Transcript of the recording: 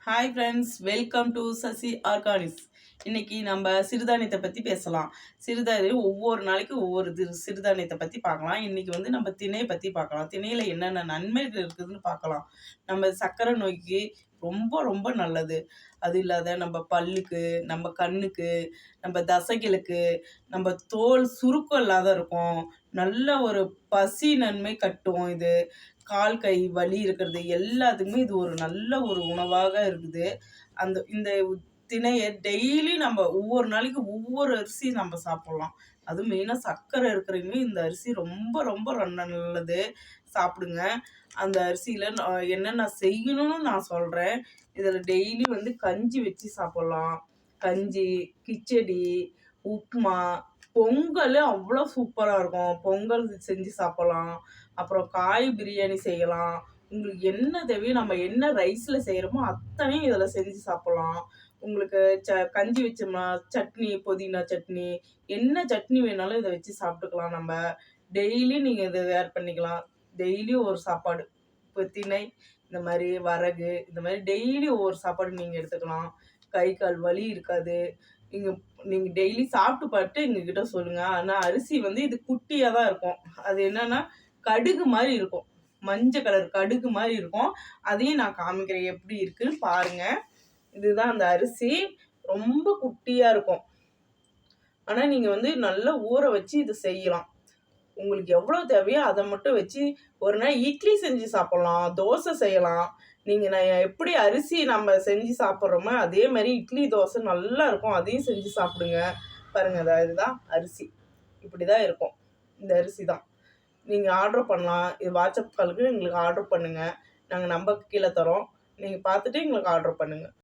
Hi friends, welcome to Sasi Organics. இன்னைக்கு நம்ம சிறுதானியத்தை பற்றி பேசலாம். சிறுதானியம் ஒவ்வொரு நாளைக்கு ஒவ்வொரு சிறுதானியத்தை பற்றி பார்க்கலாம். இன்னைக்கு வந்து நம்ம திணையை பற்றி பார்க்கலாம். திணையில் என்னென்ன நன்மைகள் இருக்குதுன்னு பார்க்கலாம். நம்ம சர்க்கரை நோய்க்கு ரொம்ப ரொம்ப நல்லது. அது இல்லாத நம்ம பல்லுக்கு, நம்ம கண்ணுக்கு, நம்ம தசைகளுக்கு, நம்ம தோல் சுருக்கம் இல்லாத இருக்கும். நல்ல ஒரு பசி நன்மை கட்டும். இது கால் கை வலி இருக்கிறது எல்லாத்துக்குமே இது ஒரு நல்ல ஒரு உணவாக இருக்குது. இந்த திணையை டெய்லி நம்ம ஒவ்வொரு நாளைக்கு ஒவ்வொரு அரிசி நம்ம சாப்பிட்லாம். அதுவும் மெயினாக சர்க்கரை இருக்கிறவங்க இந்த அரிசி ரொம்ப ரொம்ப நல்லது, சாப்பிடுங்க. அந்த அரிசியில் என்னென்ன செய்யணும்னு நான் சொல்கிறேன். இதில் டெய்லி வந்து கஞ்சி வச்சு சாப்பிட்லாம். கஞ்சி, கிச்சடி, உப்புமா, பொங்கல் அவ்வளோ சூப்பராக இருக்கும். பொங்கல் செஞ்சு சாப்பிட்லாம். அப்புறம் காய் பிரியாணி செய்யலாம். உங்களுக்கு என்ன தேவையோ நம்ம என்ன ரைஸில் செய்கிறோமோ அத்தனையும் இதில் செஞ்சு சாப்பிட்லாம். உங்களுக்கு கஞ்சி வச்சோம்னா சட்னி, புதினா சட்னி, என்ன சட்னி வேணாலும் இதை வச்சு சாப்பிட்டுக்கலாம். நம்ம டெய்லி நீங்கள் இதை வேர் பண்ணிக்கலாம். டெய்லியும் ஒரு சாப்பாடு, இப்போ திணை, இந்த மாதிரி வரகு, இந்த மாதிரி டெய்லி ஒவ்வொரு சாப்பாடு நீங்கள் எடுத்துக்கலாம். கை கால் வலி இருக்காது. நீங்கள் டெய்லி சாப்பிட்டு பார்த்துட்டு எங்ககிட்ட சொல்லுங்கள். ஆனால் அரிசி வந்து இது குட்டியாக தான் இருக்கும். அது என்னன்னா கடுகு மாதிரி இருக்கும், மஞ்சள் கலர் கடுகு மாதிரி இருக்கும். அதையும் நான் காமிக்கிறேன் எப்படி இருக்குன்னு பாருங்க. இதுதான் அந்த அரிசி, ரொம்ப குட்டியாக இருக்கும். ஆனால் நீங்கள் வந்து நல்லா ஊற வச்சு இது செய்யலாம். உங்களுக்கு எவ்வளோ தேவையோ அதை மட்டும் வச்சு ஒரு நாள் இட்லி செஞ்சு சாப்பிட்லாம், தோசை செய்யலாம். நான் எப்படி அரிசி நம்ம செஞ்சு சாப்பிட்றோமோ அதே மாதிரி இட்லி தோசை நல்லா இருக்கும், அதையும் செஞ்சு சாப்பிடுங்க. பாருங்கள், இதுதான் அரிசி, இப்படி தான் இருக்கும். இந்த அரிசி தான் நீங்கள் ஆர்டர் பண்ணலாம். இது வாட்ஸ்அப் காலுக்கு எங்களுக்கு ஆர்டர் பண்ணுங்கள். நாங்கள் நம்பருக்கு கீழே தரோம். நீங்கள் பார்த்துட்டு எங்களுக்கு ஆர்டர் பண்ணுங்கள்.